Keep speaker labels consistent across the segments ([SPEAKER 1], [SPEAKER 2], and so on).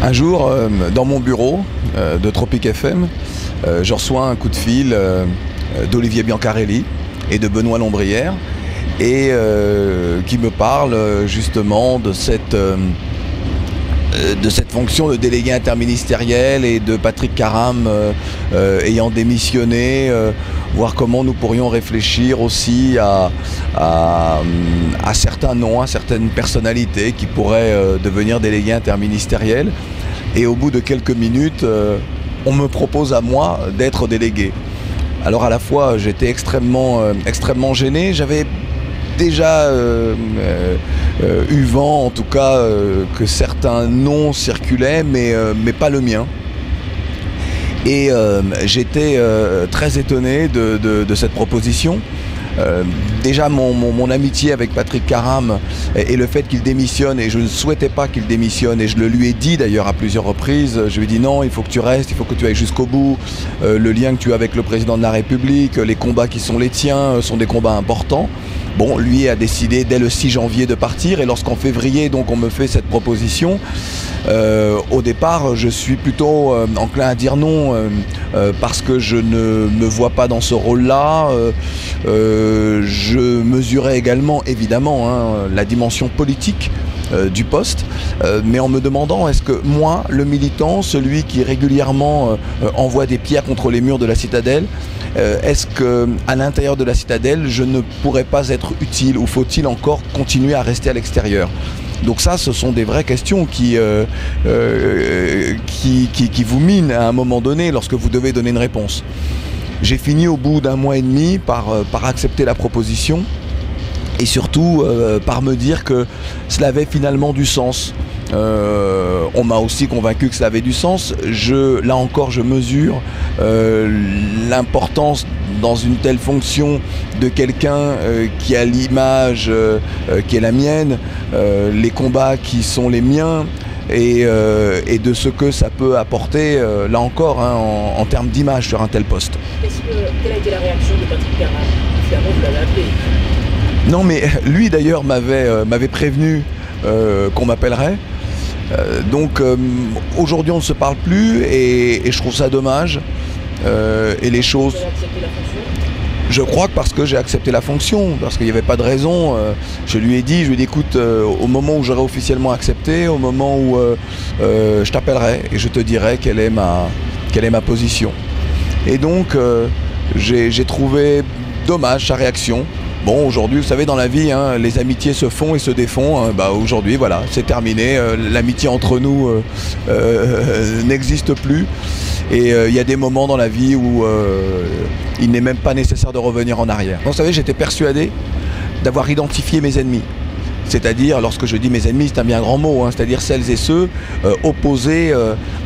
[SPEAKER 1] Un jour, dans mon bureau de Tropic FM, je reçois un coup de fil d'Olivier Biancarelli et de Benoît Lombrière et qui me parle justement de cette fonction de délégué interministériel et de Patrick Caram ayant démissionné, voir comment nous pourrions réfléchir aussi à certains noms, à certaines personnalités qui pourraient devenir délégués interministériels. Et au bout de quelques minutes, on me propose à moi d'être délégué. Alors à la fois j'étais extrêmement gêné, j'avais déjà eu vent en tout cas que certains noms circulaient mais pas le mien. Et j'étais très étonné de cette proposition. Déjà mon amitié avec Patrick Caram et le fait qu'il démissionne, et je ne souhaitais pas qu'il démissionne, et je le lui ai dit d'ailleurs à plusieurs reprises, je lui ai dit non, il faut que tu restes, il faut que tu ailles jusqu'au bout, le lien que tu as avec le président de la République, les combats qui sont les tiens sont des combats importants. Bon, lui a décidé dès le 6 janvier de partir, et lorsqu'en février donc on me fait cette proposition, au départ je suis plutôt enclin à dire non parce que je ne me vois pas dans ce rôle-là. Je mesurais également évidemment la dimension politique du poste, mais en me demandant est-ce que moi, le militant, celui qui régulièrement envoie des pierres contre les murs de la citadelle, est-ce qu'à l'intérieur de la citadelle, je ne pourrais pas être utile, ou faut-il encore continuer à rester à l'extérieur? Donc ça, ce sont des vraies questions qui vous minent à un moment donné lorsque vous devez donner une réponse. J'ai fini au bout d'un mois et demi par accepter la proposition et surtout par me dire que cela avait finalement du sens. On m'a aussi convaincu que cela avait du sens. Là encore, je mesure l'importance dans une telle fonction de quelqu'un qui a l'image qui est la mienne, les combats qui sont les miens, et de ce que ça peut apporter, là encore, en termes d'image sur un tel poste.
[SPEAKER 2] Quelle a été la réaction de Patrick Caram? Finalement, vous l'avez appelé.
[SPEAKER 1] Non, mais lui d'ailleurs m'avait prévenu qu'on m'appellerait. Donc aujourd'hui on ne se parle plus et je trouve ça dommage. Et les choses...
[SPEAKER 2] Vous avez accepté la fonction?
[SPEAKER 1] Je crois que parce que j'ai accepté la fonction, parce qu'il n'y avait pas de raison. Je lui ai dit écoute, au moment où j'aurai officiellement accepté, au moment où je t'appellerai et je te dirai quelle est ma position. Et donc j'ai trouvé dommage sa réaction. Bon, aujourd'hui, vous savez, dans la vie, les amitiés se font et se défont. Aujourd'hui, voilà, c'est terminé. L'amitié entre nous n'existe plus. Et il y a des moments dans la vie où il n'est même pas nécessaire de revenir en arrière. Donc, vous savez, j'étais persuadé d'avoir identifié mes ennemis. C'est-à-dire, lorsque je dis mes ennemis, c'est un bien grand mot, c'est-à-dire celles et ceux opposés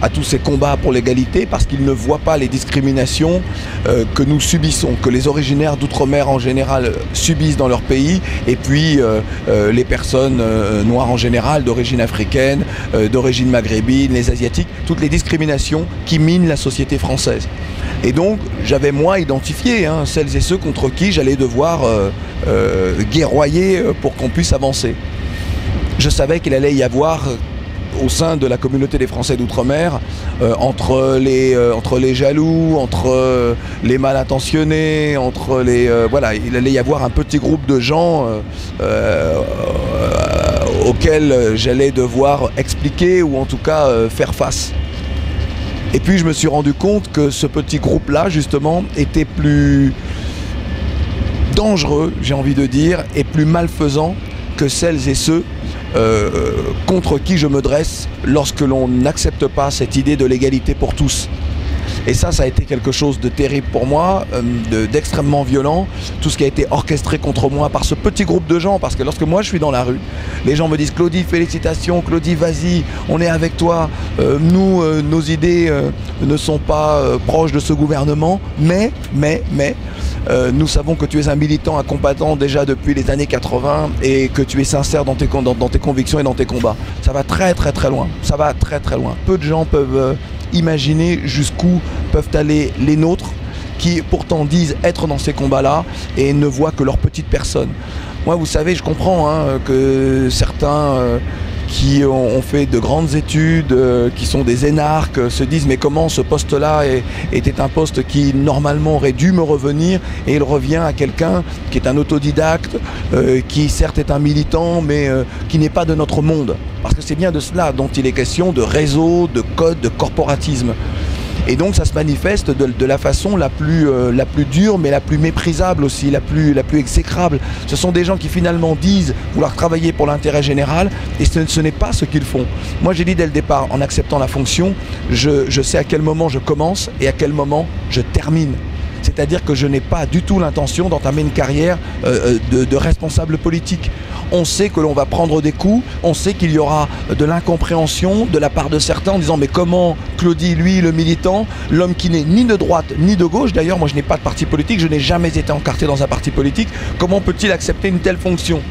[SPEAKER 1] à tous ces combats pour l'égalité, parce qu'ils ne voient pas les discriminations que nous subissons, que les originaires d'outre-mer en général subissent dans leur pays, et puis les personnes noires en général, d'origine africaine, d'origine maghrébine, les asiatiques, toutes les discriminations qui minent la société française. Et donc, j'avais moi identifié celles et ceux contre qui j'allais devoir guerroyer pour qu'on puisse avancer. Je savais qu'il allait y avoir au sein de la communauté des Français d'outre-mer, entre les jaloux, entre les mal intentionnés, voilà, il allait y avoir un petit groupe de gens auxquels j'allais devoir expliquer ou en tout cas faire face. Et puis je me suis rendu compte que ce petit groupe-là, justement, était plus dangereux, j'ai envie de dire, et plus malfaisant que celles et ceux contre qui je me dresse lorsque l'on n'accepte pas cette idée de l'égalité pour tous. Et ça a été quelque chose de terrible pour moi, d'extrêmement violent, tout ce qui a été orchestré contre moi par ce petit groupe de gens, parce que lorsque moi je suis dans la rue, les gens me disent « Claudie, félicitations, Claudie, vas-y, on est avec toi, nos idées ne sont pas proches de ce gouvernement, mais, nous savons que tu es un militant, un combattant déjà depuis les années 80 et que tu es sincère dans tes convictions et dans tes combats. » Ça va très loin, ça va très loin. Peu de gens peuvent imaginer jusqu'où peuvent aller les nôtres qui pourtant disent être dans ces combats-là et ne voient que leur petite personne. Moi, vous savez, je comprends que certains qui ont fait de grandes études, qui sont des énarques, se disent mais comment ce poste-là était un poste qui normalement aurait dû me revenir, et il revient à quelqu'un qui est un autodidacte, qui certes est un militant, mais qui n'est pas de notre monde. Parce que c'est bien de cela dont il est question, de réseau, de code, de corporatisme. Et donc ça se manifeste de la façon la plus dure, mais la plus méprisable aussi, la plus exécrable. Ce sont des gens qui finalement disent vouloir travailler pour l'intérêt général, et ce n'est pas ce qu'ils font. Moi j'ai dit dès le départ, en acceptant la fonction, je sais à quel moment je commence et à quel moment je termine. C'est-à-dire que je n'ai pas du tout l'intention d'entamer une carrière de responsable politique. On sait que l'on va prendre des coups, on sait qu'il y aura de l'incompréhension de la part de certains en disant mais comment Claudie, lui, le militant, l'homme qui n'est ni de droite ni de gauche, d'ailleurs moi je n'ai pas de parti politique, je n'ai jamais été encarté dans un parti politique, comment peut-il accepter une telle fonction?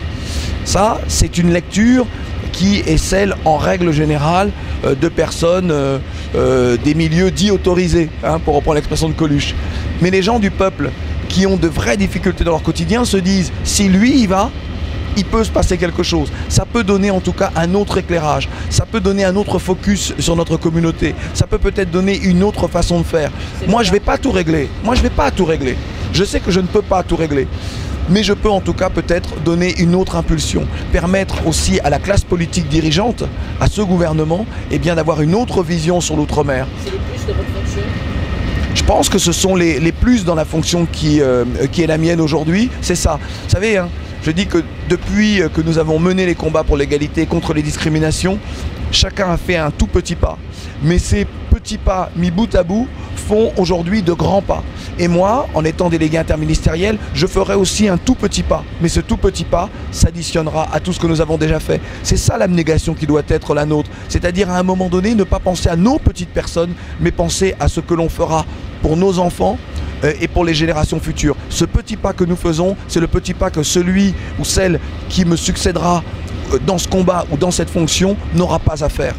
[SPEAKER 1] Ça, c'est une lecture qui est celle, en règle générale, de personnes des milieux dits autorisés, hein, pour reprendre l'expression de Coluche. Mais les gens du peuple qui ont de vraies difficultés dans leur quotidien se disent, si lui y va, il peut se passer quelque chose. Ça peut donner en tout cas un autre éclairage, ça peut donner un autre focus sur notre communauté, ça peut peut-être donner une autre façon de faire. Moi, je ne vais pas tout régler. Je sais que je ne peux pas tout régler. Mais je peux en tout cas peut-être donner une autre impulsion, permettre aussi à la classe politique dirigeante, à ce gouvernement, eh bien d'avoir une autre vision sur l'outre-mer.
[SPEAKER 2] C'est le plus de votre fonction?
[SPEAKER 1] Je pense que ce sont les plus dans la fonction qui est la mienne aujourd'hui, c'est ça. Vous savez, hein, je dis que depuis que nous avons mené les combats pour l'égalité, contre les discriminations, chacun a fait un tout petit pas. Mais ces petits pas mis bout à bout font aujourd'hui de grands pas. Et moi, en étant délégué interministériel, je ferai aussi un tout petit pas. Mais ce tout petit pas s'additionnera à tout ce que nous avons déjà fait. C'est ça l'abnégation qui doit être la nôtre. C'est-à-dire à un moment donné, ne pas penser à nos petites personnes, mais penser à ce que l'on fera pour nos enfants et pour les générations futures. Ce petit pas que nous faisons, c'est le petit pas que celui ou celle qui me succédera dans ce combat ou dans cette fonction n'aura pas à faire.